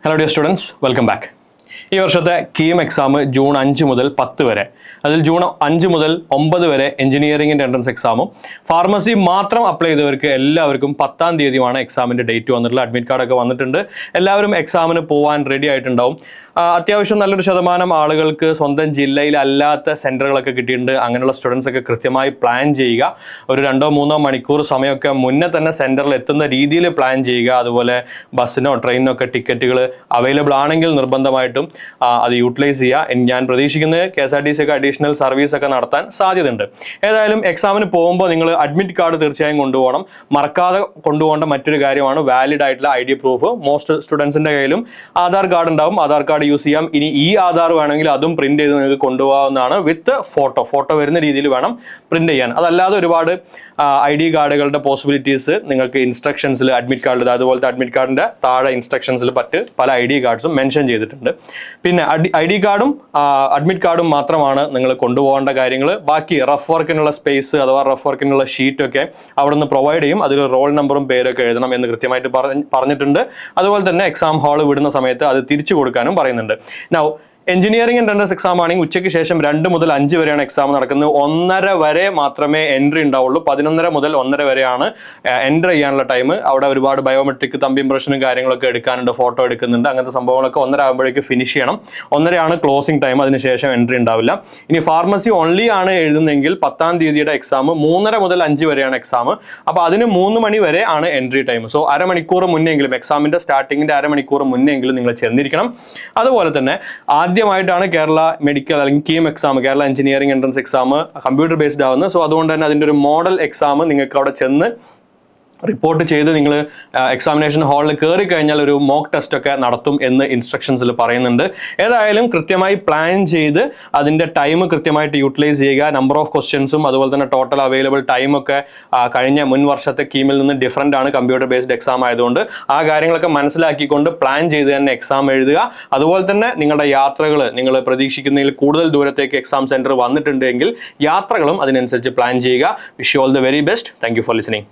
Hello dear students, welcome back. ഈ വർഷത്തെ KEAM exam June 5 മുതൽ 10 വരെ, അതിൽ ജൂൺ 5 മുതൽ 9 വരെ എഞ്ചിനീയറിംഗിൻ്റെ എൻട്രൻസ് എക്സാമും ഫാർമസി മാത്രം അപ്ലൈ ചെയ്തവർക്ക് എല്ലാവർക്കും 10-ാം തീയതിയുമാണ് എക്സാമിൻ്റെ ഡേറ്റ് വന്നിട്ടുള്ള. അഡ്മിറ്റ് കാർഡൊക്കെ വന്നിട്ടുണ്ട്. എല്ലാവരും എക്സാമിന് പോകാൻ റെഡി ആയിട്ടുണ്ടാവും. അത്യാവശ്യം നല്ലൊരു ശതമാനം ആളുകൾക്ക് സ്വന്തം ജില്ലയിലല്ലാത്ത സെൻറ്ററുകളൊക്കെ കിട്ടിയിട്ടുണ്ട്. അങ്ങനെയുള്ള സ്റ്റുഡൻസ് ഒക്കെ കൃത്യമായി പ്ലാൻ ചെയ്യുക. ഒരു 2-3 മണിക്കൂർ സമയമൊക്കെ മുന്നേ തന്നെ സെൻറ്ററിൽ എത്തുന്ന രീതിയിൽ പ്ലാൻ ചെയ്യുക. അതുപോലെ ബസ്സിനോ ട്രെയിനിനോ ഒക്കെ ടിക്കറ്റുകൾ അവൈലബിൾ ആണെങ്കിൽ നിർബന്ധമായിട്ടും അത് യൂട്ടിലൈസ് ചെയ്യുക. ഞാൻ പ്രതീക്ഷിക്കുന്നത് KSRTC ഒക്കെ അഡീഷണൽ സർവീസ് ഒക്കെ നടത്താൻ സാധ്യതയുണ്ട്. ഏതായാലും എക്സാമിന് പോകുമ്പോൾ നിങ്ങൾ അഡ്മിറ്റ് കാർഡ് തീർച്ചയായും കൊണ്ടുപോകണം. മറക്കാതെ കൊണ്ടുപോകേണ്ട മറ്റൊരു കാര്യമാണ് വാലിഡ് ആയിട്ടുള്ള ID പ്രൂഫ്. മോസ്റ്റ് സ്റ്റുഡൻസിൻ്റെ കയ്യിലും ആധാർ കാർഡ് ഉണ്ടാവും. ആധാർ കാർഡ് യൂസ് ചെയ്യാം. ഇനി ഈ ആധാർ വേണമെങ്കിൽ അതും പ്രിന്റ് ചെയ്ത് നിങ്ങൾക്ക് കൊണ്ടുപോകാവുന്നതാണ്. വിത്ത് ഫോട്ടോ വരുന്ന രീതിയിൽ വേണം പ്രിന്റ് ചെയ്യാൻ. അതല്ലാതെ ഒരുപാട് ID കാർഡുകളുടെ പോസിബിലിറ്റീസ് നിങ്ങൾക്ക് ഇൻസ്ട്രക്ഷൻസിൽ അഡ്മിറ്റ് കാർഡിൽ, അതുപോലത്തെ അഡ്മിറ്റ് കാർഡിന്റെ താഴെ ഇൻസ്ട്രക്ഷൻസിൽ പല ID കാർഡ്സും മെൻഷൻ ചെയ്തിട്ടുണ്ട്. പിന്നെ ID കാർഡും അഡ്മിറ്റ് കാർഡും മാത്രമാണ് നിങ്ങൾ കൊണ്ടുപോകേണ്ട കാര്യങ്ങൾ. ബാക്കി റഫ് വർക്കിനുള്ള സ്പേസ് അഥവാ റഫ് വർക്കിനുള്ള ഷീറ്റൊക്കെ അവിടെ നിന്ന് പ്രൊവൈഡ് ചെയ്യും. അതിൽ റോൾ നമ്പറും പേരൊക്കെ എഴുതണം എന്ന് കൃത്യമായിട്ട് പറഞ്ഞിട്ടുണ്ട്. അതുപോലെ തന്നെ എക്സാം ഹാൾ വിടുന്ന സമയത്ത് അത് തിരിച്ചു കൊടുക്കാനും പറയുന്നുണ്ട്. നൗ എഞ്ചിനീയറിംഗ് എൻട്രൻസ് എക്സാം ആണെങ്കിൽ ഉച്ചയ്ക്ക് ശേഷം 2 മുതൽ 5 വരെയാണ് എക്സാം നടക്കുന്നത്. 1:30 വരെ മാത്രമേ എൻട്രി ഉണ്ടാവുള്ളൂ. 11:30 മുതൽ 1:30 വരെയാണ് എൻട്രി ചെയ്യാനുള്ള ടൈം. അവിടെ ഒരുപാട് ബയോമെട്രിക് തമ്പ് ഇംപ്രഷനും കാര്യങ്ങളൊക്കെ എടുക്കാനുണ്ട്, ഫോട്ടോ എടുക്കുന്നുണ്ട്. അങ്ങനത്തെ സംഭവങ്ങളൊക്കെ 1:30 ആകുമ്പോഴേക്ക് ഫിനിഷ് ചെയ്യണം. 1:30 ആണ് ക്ലോസിംഗ് ടൈം. അതിനുശേഷം എൻട്രി ഉണ്ടാവില്ല. ഇനി ഫാർമസി ഓൺലി ആണ് എഴുതുന്നെങ്കിൽ 10-ാം തീയതിയുടെ എക്സാം 3:30 മുതൽ 5 വരെയാണ് എക്സാം. അപ്പോൾ അതിന് 3 മണി വരെ ആണ് എൻട്രി ടൈം. സോ അരമണിക്കൂർ മുന്നെങ്കിലും, എക്സാമിന്റെ സ്റ്റാർട്ടിങ്ങിന്റെ അരമണിക്കൂർ മുന്നെങ്കിലും നിങ്ങൾ ചെന്നിരിക്കണം. അതുപോലെ തന്നെ ആദ്യമായിട്ടാണ് കേരള മെഡിക്കൽ അല്ലെങ്കിൽ KEAM exam, Kerala engineering entrance exam computer based ആവുന്നത്. സോ അതുകൊണ്ട് തന്നെ അതിൻ്റെ ഒരു മോഡൽ എക്സാം നിങ്ങൾക്ക് അവിടെ ചെന്ന് റിപ്പോർട്ട് ചെയ്ത് നിങ്ങൾ എക്സാമിനേഷൻ ഹാളിൽ കയറി കഴിഞ്ഞാൽ ഒരു മോക്ക് ടെസ്റ്റ് ഒക്കെ നടത്തും എന്ന് ഇൻസ്ട്രക്ഷൻസിൽ പറയുന്നുണ്ട്. ഏതായാലും കൃത്യമായി പ്ലാൻ ചെയ്ത് അതിൻ്റെ ടൈം കൃത്യമായിട്ട് യൂട്ടിലൈസ് ചെയ്യുക. നമ്പർ ഓഫ് ക്വസ്റ്റ്യൻസും അതുപോലെ തന്നെ ടോട്ടൽ അവൈലബിൾ ടൈമൊക്കെ കഴിഞ്ഞ മുൻ വർഷത്തെ കീമിൽ നിന്ന് ഡിഫറൻ്റ് ആണ് കമ്പ്യൂട്ടർ ബേസ്ഡ് എക്സാം ആയതുകൊണ്ട്. ആ കാര്യങ്ങളൊക്കെ മനസ്സിലാക്കിക്കൊണ്ട് പ്ലാൻ ചെയ്ത് തന്നെ എക്സാം എഴുതുക. അതുപോലെ തന്നെ നിങ്ങളുടെ യാത്രകൾ, നിങ്ങൾ പ്രതീക്ഷിക്കുന്നതിൽ കൂടുതൽ ദൂരത്തേക്ക് എക്സാം സെൻറ്റർ വന്നിട്ടുണ്ടെങ്കിൽ യാത്രകളും അതിനനുസരിച്ച് പ്ലാൻ ചെയ്യുക. Wish you all the very best. Thank you for listening.